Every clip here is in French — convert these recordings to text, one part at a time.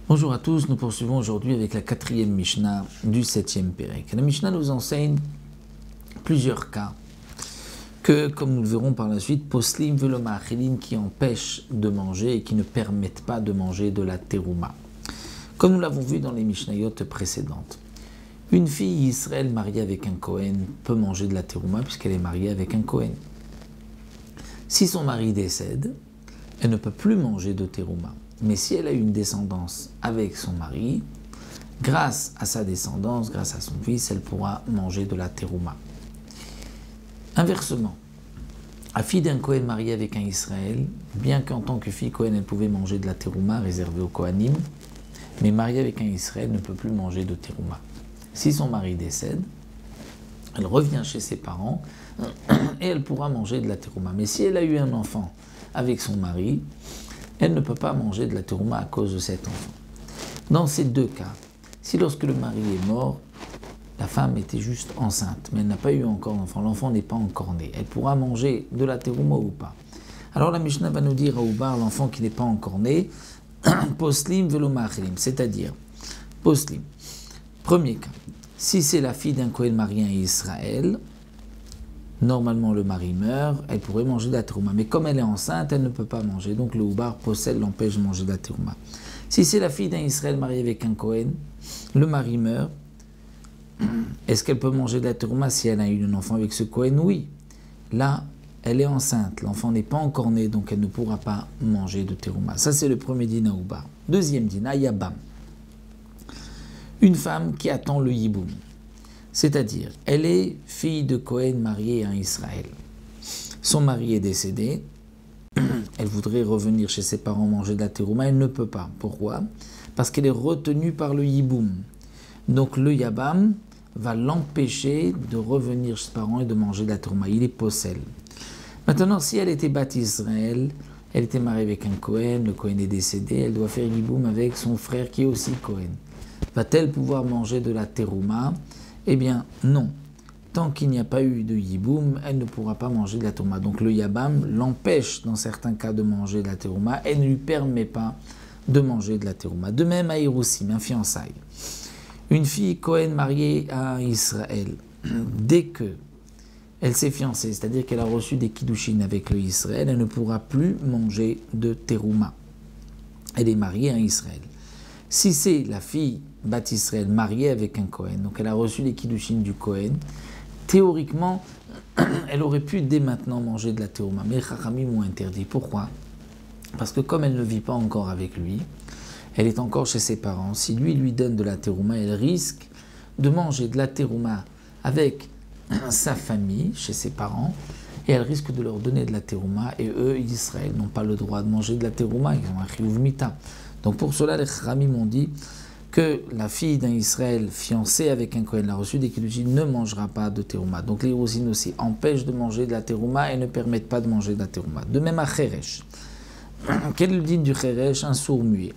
Bonjour à tous, nous poursuivons aujourd'hui avec la 4e Mishnah du 7e Pérec. La Mishnah nous enseigne plusieurs cas que, comme nous le verrons par la suite, poslim veloma'achilim qui empêchent de manger et qui ne permettent pas de manger de la terouma. Comme nous l'avons vu dans les Mishnayot précédentes, une fille Israël mariée avec un Kohen peut manger de la terouma puisqu'elle est mariée avec un Kohen. Si son mari décède, elle ne peut plus manger de terouma. Mais si elle a une descendance avec son mari, grâce à sa descendance, grâce à son fils, elle pourra manger de la terouma. Inversement, la fille d'un Kohen marié avec un Israël, bien qu'en tant que fille Kohen, elle pouvait manger de la terouma réservée aux Kohanim, mais mariée avec un Israël ne peut plus manger de terouma. Si son mari décède, elle revient chez ses parents et elle pourra manger de la terouma. Mais si elle a eu un enfant avec son mari, elle ne peut pas manger de la terouma à cause de cet enfant. Dans ces deux cas, si lorsque le mari est mort, la femme était juste enceinte, mais elle n'a pas eu encore d'enfant, l'enfant n'est pas encore né, elle pourra manger de la terouma ou pas. Alors la Mishnah va nous dire à Oubar, l'enfant qui n'est pas encore né, poslim veloma'achilim, c'est-à-dire, poslim. Premier cas, si c'est la fille d'un Kohen marié à Israël, normalement le mari meurt, elle pourrait manger de la terouma. Mais comme elle est enceinte, elle ne peut pas manger. Donc le Oubar possède l'empêche de manger de la terouma. Si c'est la fille d'un Israël marié avec un Kohen, le mari meurt, est-ce qu'elle peut manger de la terouma si elle a eu un enfant avec ce Kohen? Oui. Là, elle est enceinte, l'enfant n'est pas encore né, donc elle ne pourra pas manger de terouma. Ça c'est le premier din à Oubar. Deuxième din, à Yabam. Une femme qui attend le yiboum. C'est-à-dire, elle est fille de Kohen mariée à un Israël. Son mari est décédé, elle voudrait revenir chez ses parents manger de la terouma, elle ne peut pas. Pourquoi? Parce qu'elle est retenue par le yiboum. Donc le yabam va l'empêcher de revenir chez ses parents et de manger de la terouma. Il est possèle. Maintenant, si elle était bat Israël, elle était mariée avec un Kohen, le Kohen est décédé, elle doit faire yiboum avec son frère qui est aussi Kohen. Va-t-elle pouvoir manger de la terouma? Eh bien, non. Tant qu'il n'y a pas eu de yiboum, elle ne pourra pas manger de la terouma. Donc le yabam l'empêche dans certains cas de manger de la terouma et ne lui permet pas de manger de la terouma. De même à Hiroussim, un fiançailles. Une fille Kohen mariée à Israël, dès que elle s'est fiancée, c'est-à-dire qu'elle a reçu des kiddushin avec le Israël, elle ne pourra plus manger de terouma. Elle est mariée à Israël. Si c'est la fille bat Israël mariée avec un Kohen, donc elle a reçu les kiddushin du Kohen, théoriquement, elle aurait pu dès maintenant manger de la terouma, mais les Chachamim ont interdit. Pourquoi? Parce que comme elle ne vit pas encore avec lui, elle est encore chez ses parents. Si lui donne de la terouma, elle risque de manger de la terouma avec sa famille, chez ses parents, et elle risque de leur donner de la terouma, et eux, Israël, n'ont pas le droit de manger de la terouma, ils ont un chiyuv mita. Donc pour cela, les Chachamim ont dit que la fille d'un Israël fiancée avec un Kohen, l'a reçu des kiddushin, ne mangera pas de terouma. Donc les Hiroussim aussi empêchent de manger de la terouma et ne permettent pas de manger de la terouma. De même à Cheresh. Quel est le din du Cheresh? Un sourd muet.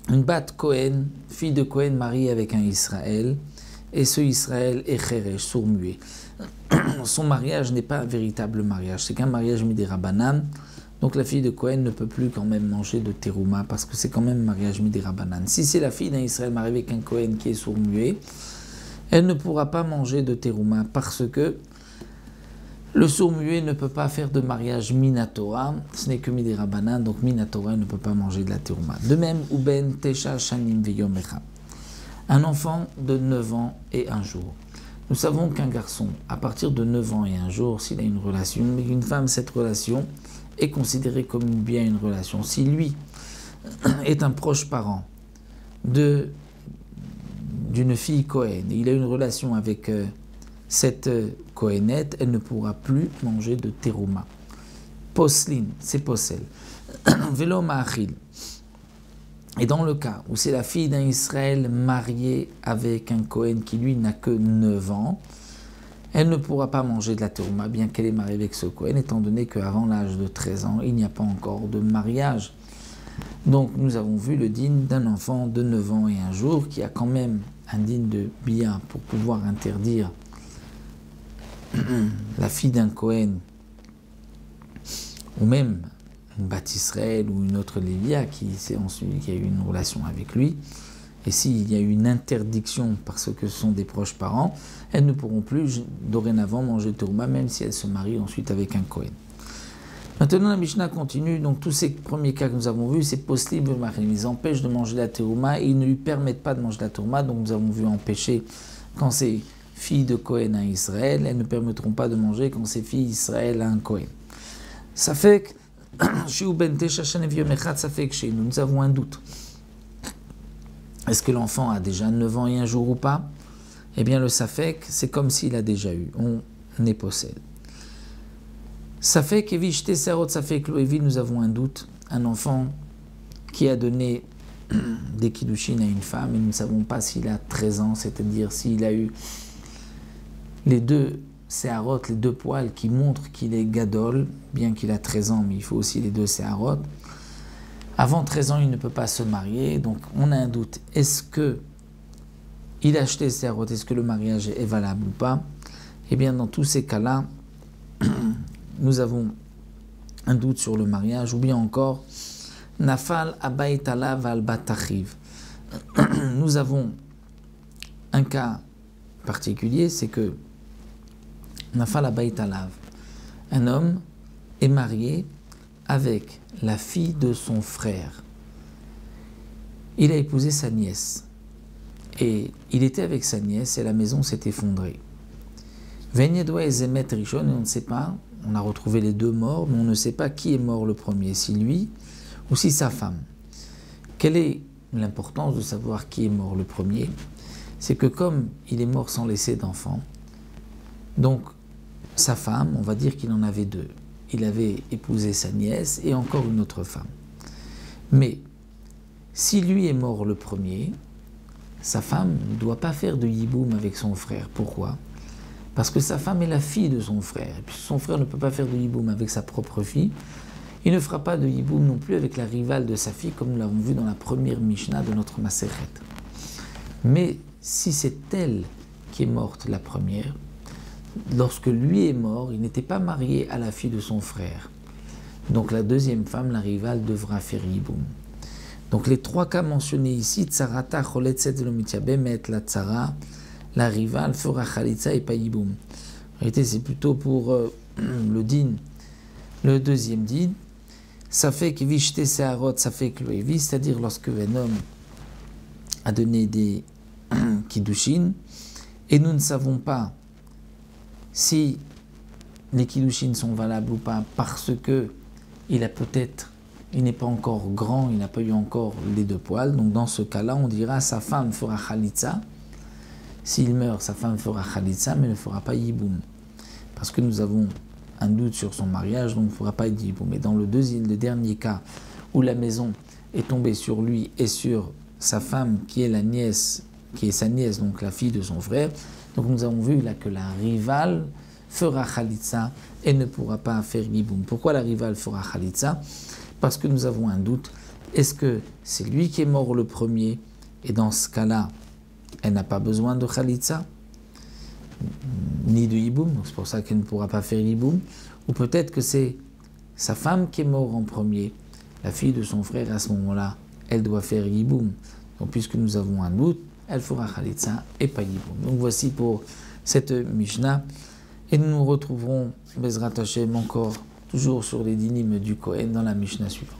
Une bat Kohen, fille de Kohen mariée avec un Israël, et ce Israël est Cheresh, sourd muet. Son mariage n'est pas un véritable mariage, c'est qu'un mariage midei Rabbanan. Donc la fille de Kohen ne peut plus quand même manger de terouma parce que c'est quand même un mariage midei Rabbanan. Si c'est la fille d'un Israël marié avec un Kohen qui est sourd-muet, elle ne pourra pas manger de terouma parce que le sourd-muet ne peut pas faire de mariage minatora, ce n'est que midei Rabbanan, donc minatora ne peut pas manger de la terouma. De même, Uben Tesha Shanim Veyom Echad, un enfant de 9 ans et un jour. Nous savons qu'un garçon, à partir de 9 ans et un jour, s'il a une relation, mais une femme, cette relation est considérée comme bien une relation. Si lui est un proche parent d'une fille Kohen, et il a une relation avec cette Kohenette, elle ne pourra plus manger de terouma. Poslin, c'est possel. Velo ma'achil. Et dans le cas où c'est la fille d'un Israël mariée avec un Kohen qui lui n'a que 9 ans, elle ne pourra pas manger de la terouma, bien qu'elle est mariée avec ce Kohen, étant donné qu'avant l'âge de 13 ans, il n'y a pas encore de mariage. Donc nous avons vu le din d'un enfant de 9 ans et un jour, qui a quand même un din de bien pour pouvoir interdire la fille d'un Kohen, ou même une Bat Israël ou une autre Lévia qui a eu une relation avec lui, et s'il y a eu une interdiction parce que ce sont des proches parents, elles ne pourront plus dorénavant manger de terouma, même si elles se marient ensuite avec un Kohen. Maintenant, la Mishnah continue. Donc, tous ces premiers cas que nous avons vus, c'est possible, ils empêchent de manger la terouma et ils ne lui permettent pas de manger la terouma. Donc, nous avons vu empêcher quand c'est fille de Kohen à Israël, elles ne permettront pas de manger quand c'est fille Israël à un Kohen. Ça fait que ça fait que chez nous, nous avons un doute. Est-ce que l'enfant a déjà 9 ans et un jour ou pas? Eh bien, le safek, c'est comme s'il a déjà eu. On est possède. Safek, Evi, Shte Serot, Safek, Loevi, nous avons un doute. Un enfant qui a donné des kiddushin à une femme et nous ne savons pas s'il a 13 ans, c'est-à-dire s'il a eu les deux séharot, les deux poils qui montrent qu'il est gadol, bien qu'il a 13 ans, mais il faut aussi les deux séharot. Avant 13 ans, il ne peut pas se marier, donc on a un doute. Est-ce que il a acheté séharot, est-ce que le mariage est valable ou pas? Eh bien, dans tous ces cas-là, nous avons un doute sur le mariage, ou bien encore, Nafal abaytala val batachiv. Nous avons un cas particulier, c'est que Nafal abaytalav, un homme est marié avec la fille de son frère. Il a épousé sa nièce. Et il était avec sa nièce et la maison s'est effondrée. Venyedwa et Zemet Rishon, et on ne sait pas, on a retrouvé les deux morts, mais on ne sait pas qui est mort le premier, si lui ou si sa femme. Quelle est l'importance de savoir qui est mort le premier? C'est que comme il est mort sans laisser d'enfant, donc sa femme, on va dire qu'il en avait deux. Il avait épousé sa nièce et encore une autre femme. Mais si lui est mort le premier, sa femme ne doit pas faire de yiboum avec son frère. Pourquoi? Parce que sa femme est la fille de son frère. Et puis son frère ne peut pas faire de yiboum avec sa propre fille. Il ne fera pas de yiboum non plus avec la rivale de sa fille, comme nous l'avons vu dans la première Mishnah de notre Maseret. Mais si c'est elle qui est morte la première, lorsque lui est mort, il n'était pas marié à la fille de son frère. Donc la deuxième femme, la rivale, devra faire yiboum. Donc les trois cas mentionnés ici, tsarata, choletzet, velomitiabem, et la tsara, la rivale fera chalitza et pas yiboum. En réalité, c'est plutôt pour le din, le deuxième din. Ça fait que vishte seharot, ça fait que loevi, c'est-à-dire lorsque un homme a donné des kiddushin, et nous ne savons pas si les kiddushin sont valables ou pas, parce que il n'est pas encore grand, il n'a pas eu encore les deux poils. Donc dans ce cas-là, on dira sa femme fera khalitza. S'il meurt, sa femme fera khalitza, mais ne fera pas yiboum. Parce que nous avons un doute sur son mariage, donc il ne fera pas yiboum. Mais dans le dernier cas, où la maison est tombée sur lui et sur sa femme, qui est sa nièce, donc la fille de son frère, donc nous avons vu là que la rivale fera khalitza et ne pourra pas faire yiboum. Pourquoi la rivale fera khalitza? Parce que nous avons un doute. Est-ce que c'est lui qui est mort le premier? Et dans ce cas-là, elle n'a pas besoin de khalitza, ni de yiboum, donc c'est pour ça qu'elle ne pourra pas faire yiboum. Ou peut-être que c'est sa femme qui est morte en premier, la fille de son frère, à ce moment-là, elle doit faire yiboum. Donc puisque nous avons un doute, elle fera khalitza et pas yiboum. Donc voici pour cette Mishnah. Et nous nous retrouverons, Bezrat Hashem, encore toujours sur les dynimes du Kohen dans la Mishnah suivante.